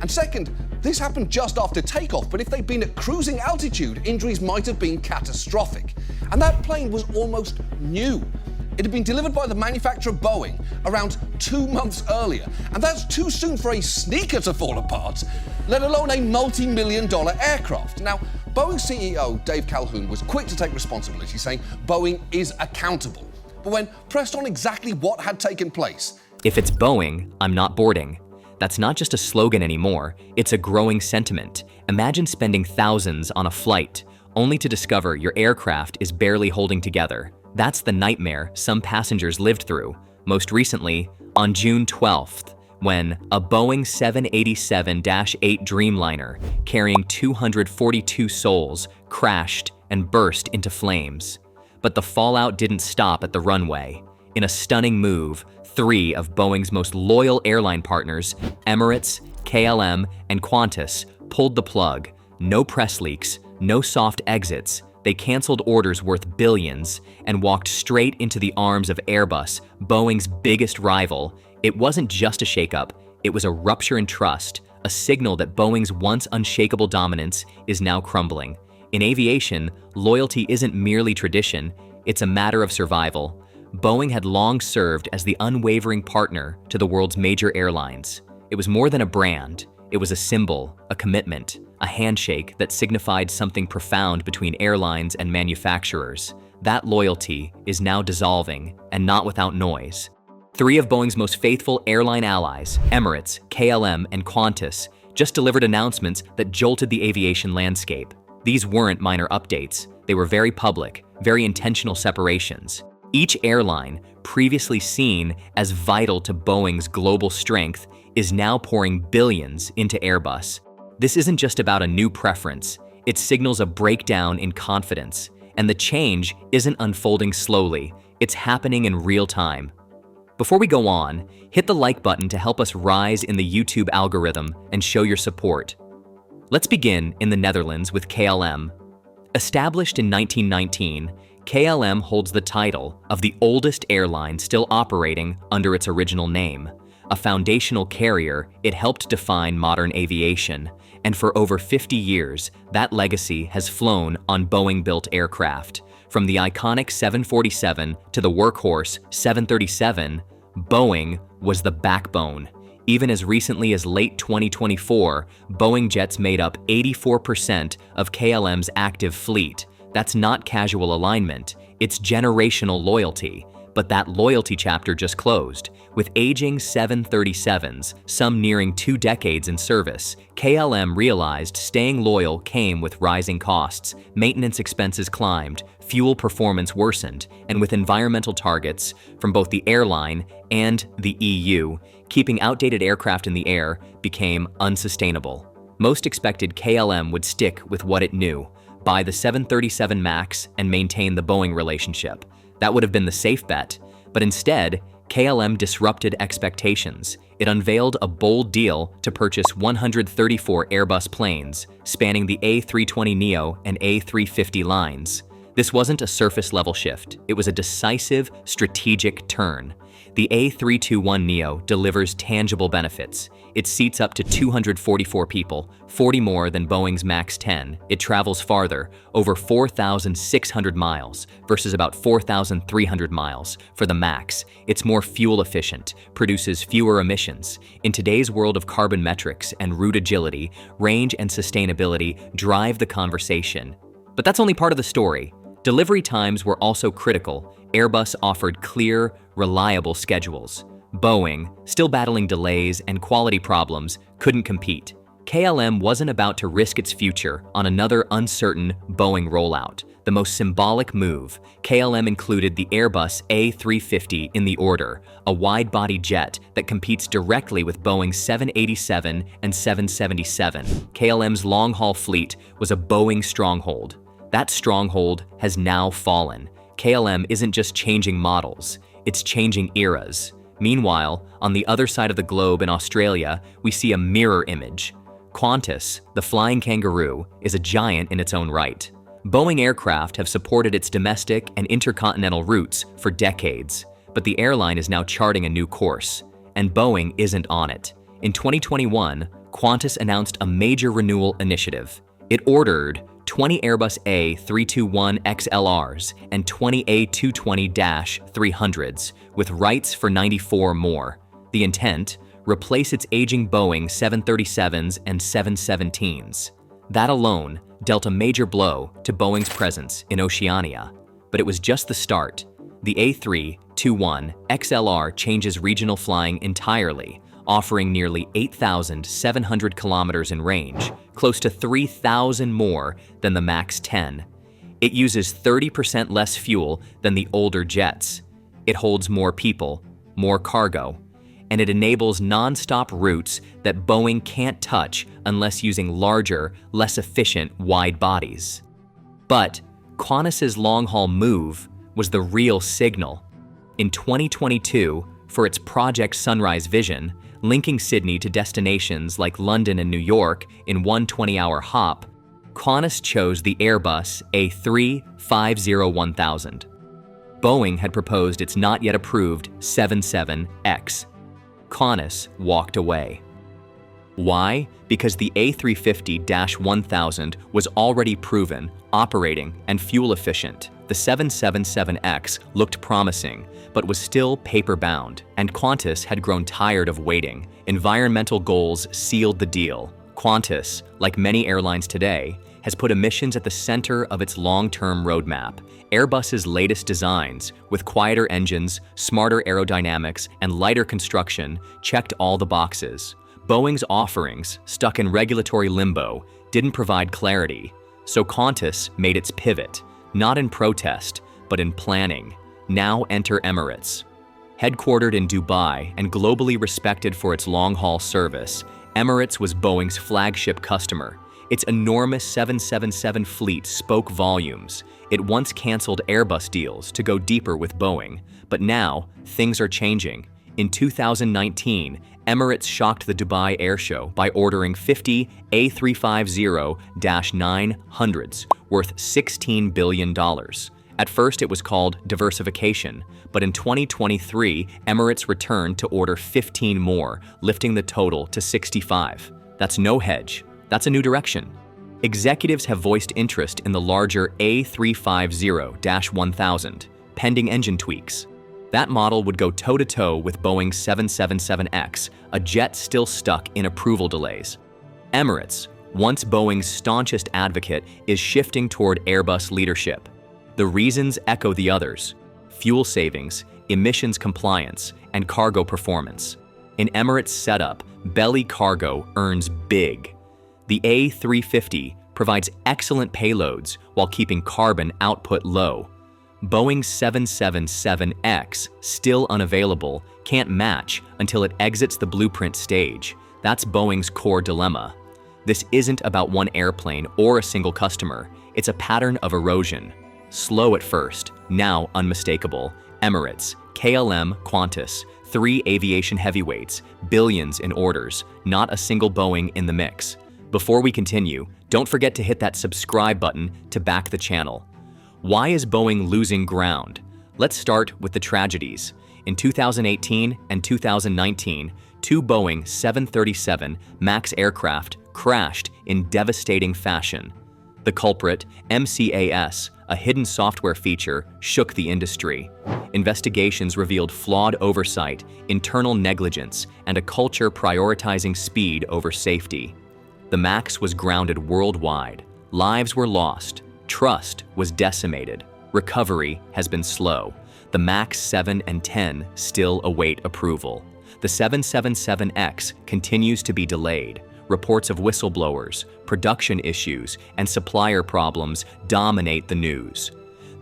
And second, this happened just after takeoff, but if they'd been at cruising altitude, injuries might have been catastrophic. And that plane was almost new. It had been delivered by the manufacturer Boeing around 2 months earlier, and that's too soon for a sneaker to fall apart, let alone a multi-million-dollar aircraft. Now, Boeing CEO Dave Calhoun was quick to take responsibility, saying Boeing is accountable. But when pressed on exactly what had taken place, "If it's Boeing, I'm not boarding." That's not just a slogan anymore, it's a growing sentiment. Imagine spending thousands on a flight, only to discover your aircraft is barely holding together. That's the nightmare some passengers lived through, most recently on June 12th, when a Boeing 787-8 Dreamliner carrying 242 souls crashed and burst into flames. But the fallout didn't stop at the runway. In a stunning move, 3 of Boeing's most loyal airline partners, Emirates, KLM, and Qantas, pulled the plug. No press leaks, no soft exits. They canceled orders worth billions and walked straight into the arms of Airbus, Boeing's biggest rival. It wasn't just a shakeup, it was a rupture in trust, a signal that Boeing's once unshakable dominance is now crumbling. In aviation, loyalty isn't merely tradition, it's a matter of survival. Boeing had long served as the unwavering partner to the world's major airlines. It was more than a brand, it was a symbol, a commitment, a handshake that signified something profound between airlines and manufacturers. That loyalty is now dissolving, and not without noise. 3 of Boeing's most faithful airline allies, Emirates, KLM, and Qantas, just delivered announcements that jolted the aviation landscape. These weren't minor updates, they were very public, very intentional separations. Each airline, previously seen as vital to Boeing's global strength, is now pouring billions into Airbus. This isn't just about a new preference, it signals a breakdown in confidence. And the change isn't unfolding slowly, it's happening in real time. Before we go on, hit the like button to help us rise in the YouTube algorithm and show your support. Let's begin in the Netherlands with KLM. Established in 1919, KLM holds the title of the oldest airline still operating under its original name. A foundational carrier, it helped define modern aviation, and for over 50 years, that legacy has flown on Boeing-built aircraft. From the iconic 747 to the workhorse 737, Boeing was the backbone. Even as recently as late 2024, Boeing jets made up 84% of KLM's active fleet. That's not casual alignment, it's generational loyalty. But that loyalty chapter just closed. With aging 737s, some nearing 2 decades in service, KLM realized staying loyal came with rising costs. Maintenance expenses climbed, fuel performance worsened, and with environmental targets from both the airline and the EU, keeping outdated aircraft in the air became unsustainable. Most expected KLM would stick with what it knew, buy the 737 MAX and maintain the Boeing relationship. That would have been the safe bet, but instead, KLM disrupted expectations. It unveiled a bold deal to purchase 134 Airbus planes, spanning the A320neo and A350 lines. This wasn't a surface-level shift, it was a decisive, strategic turn. The A321neo delivers tangible benefits. It seats up to 244 people, 40 more than Boeing's MAX 10. It travels farther, over 4,600 miles versus about 4,300 miles for the MAX. It's more fuel efficient, produces fewer emissions. In today's world of carbon metrics and route agility, range and sustainability drive the conversation. But that's only part of the story. Delivery times were also critical. Airbus offered clear, reliable schedules. Boeing, still battling delays and quality problems, couldn't compete. KLM wasn't about to risk its future on another uncertain Boeing rollout. The most symbolic move, KLM included the Airbus A350 in the order, a wide-body jet that competes directly with Boeing's 787 and 777. KLM's long-haul fleet was a Boeing stronghold. That stronghold has now fallen. KLM isn't just changing models, it's changing eras. Meanwhile, on the other side of the globe in Australia, we see a mirror image. Qantas, the flying kangaroo, is a giant in its own right. Boeing aircraft have supported its domestic and intercontinental routes for decades, but the airline is now charting a new course, and Boeing isn't on it. In 2021, Qantas announced a major renewal initiative. It ordered 20 Airbus A321XLRs and 20 A220-300s, with rights for 94 more. The intent? Replace its aging Boeing 737s and 717s. That alone dealt a major blow to Boeing's presence in Oceania. But it was just the start. The A321XLR changes regional flying entirely, offering nearly 8,700 kilometers in range, close to 3,000 more than the MAX 10. It uses 30% less fuel than the older jets. It holds more people, more cargo, and it enables non-stop routes that Boeing can't touch unless using larger, less efficient wide bodies. But Qantas's long-haul move was the real signal. In 2022, for its Project Sunrise vision, linking Sydney to destinations like London and New York in one 20-hour hop, Qantas chose the Airbus A350-1000. Boeing had proposed its not yet approved 77X. Qantas walked away. Why? Because the A350-1000 was already proven, operating, and fuel efficient. The 777X looked promising, but was still paper-bound, and Qantas had grown tired of waiting. Environmental goals sealed the deal. Qantas, like many airlines today, has put emissions at the center of its long-term roadmap. Airbus's latest designs, with quieter engines, smarter aerodynamics, and lighter construction, checked all the boxes. Boeing's offerings, stuck in regulatory limbo, didn't provide clarity, so Qantas made its pivot, not in protest, but in planning. Now enter Emirates. Headquartered in Dubai and globally respected for its long-haul service, Emirates was Boeing's flagship customer. Its enormous 777 fleet spoke volumes. It once canceled Airbus deals to go deeper with Boeing, but now things are changing. In 2019, Emirates shocked the Dubai Air Show by ordering 50 A350-900s worth $16 billion. At first it was called diversification, but in 2023, Emirates returned to order 15 more, lifting the total to 65. That's no hedge. That's a new direction. Executives have voiced interest in the larger A350-1000, pending engine tweaks. That model would go toe-to-toe with Boeing's 777X, a jet still stuck in approval delays. Emirates, once Boeing's staunchest advocate, is shifting toward Airbus leadership. The reasons echo the others: fuel savings, emissions compliance, and cargo performance. In Emirates' setup, belly cargo earns big. The A350 provides excellent payloads while keeping carbon output low. Boeing's 777X, still unavailable, can't match until it exits the blueprint stage. That's Boeing's core dilemma. This isn't about one airplane or a single customer. It's a pattern of erosion. Slow at first, now unmistakable. Emirates, KLM, Qantas, 3 aviation heavyweights, billions in orders, not a single Boeing in the mix. Before we continue, don't forget to hit that subscribe button to back the channel. Why is Boeing losing ground? Let's start with the tragedies. In 2018 and 2019, 2 Boeing 737 MAX aircraft crashed in devastating fashion. The culprit, MCAS, a hidden software feature, shook the industry. Investigations revealed flawed oversight, internal negligence, and a culture prioritizing speed over safety. The MAX was grounded worldwide. Lives were lost. Trust was decimated. Recovery has been slow. The MAX 7 and 10 still await approval. The 777X continues to be delayed. Reports of whistleblowers, production issues, and supplier problems dominate the news.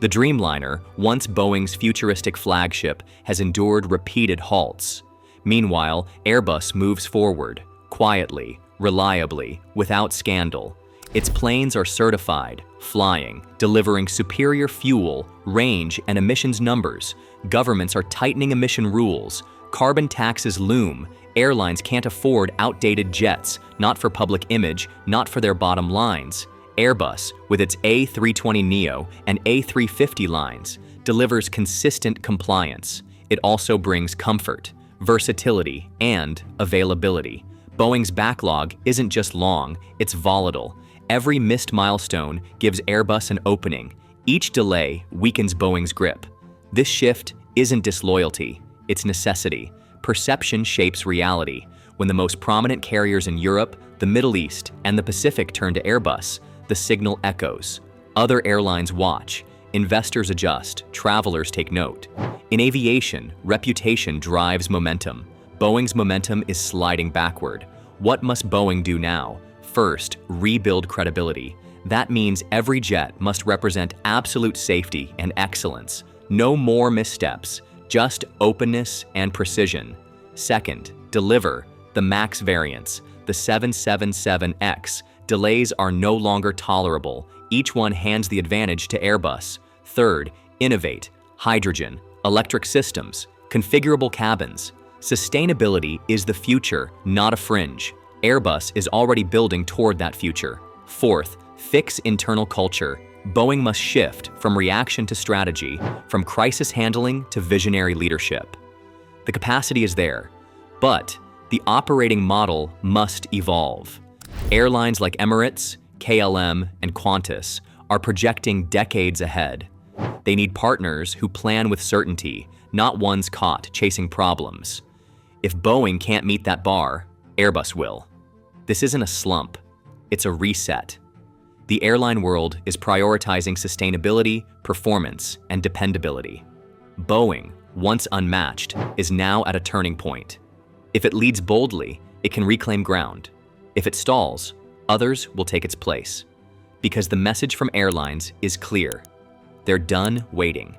The Dreamliner, once Boeing's futuristic flagship, has endured repeated halts. Meanwhile, Airbus moves forward, quietly, reliably, without scandal. Its planes are certified, flying, delivering superior fuel, range, and emissions numbers. Governments are tightening emission rules. Carbon taxes loom. Airlines can't afford outdated jets, not for public image, not for their bottom lines. Airbus, with its A320neo and A350 lines, delivers consistent compliance. It also brings comfort, versatility, and availability. Boeing's backlog isn't just long, it's volatile. Every missed milestone gives Airbus an opening. Each delay weakens Boeing's grip. This shift isn't disloyalty, it's necessity. Perception shapes reality. When the most prominent carriers in Europe, the Middle East, and the Pacific turn to Airbus, the signal echoes. Other airlines watch. Investors adjust. Travelers take note. In aviation, reputation drives momentum. Boeing's momentum is sliding backward. What must Boeing do now? First, rebuild credibility. That means every jet must represent absolute safety and excellence. No more missteps, just openness and precision. Second, deliver the MAX variants, the 777X. Delays are no longer tolerable. Each one hands the advantage to Airbus. Third, innovate. Hydrogen, electric systems, configurable cabins. Sustainability is the future, not a fringe. Airbus is already building toward that future. Fourth, fix internal culture. Boeing must shift from reaction to strategy, from crisis handling to visionary leadership. The capacity is there, but the operating model must evolve. Airlines like Emirates, KLM, and Qantas are projecting decades ahead. They need partners who plan with certainty, not ones caught chasing problems. If Boeing can't meet that bar, Airbus will. This isn't a slump, it's a reset. The airline world is prioritizing sustainability, performance, and dependability. Boeing, once unmatched, is now at a turning point. If it leads boldly, it can reclaim ground. If it stalls, others will take its place. Because the message from airlines is clear. They're done waiting.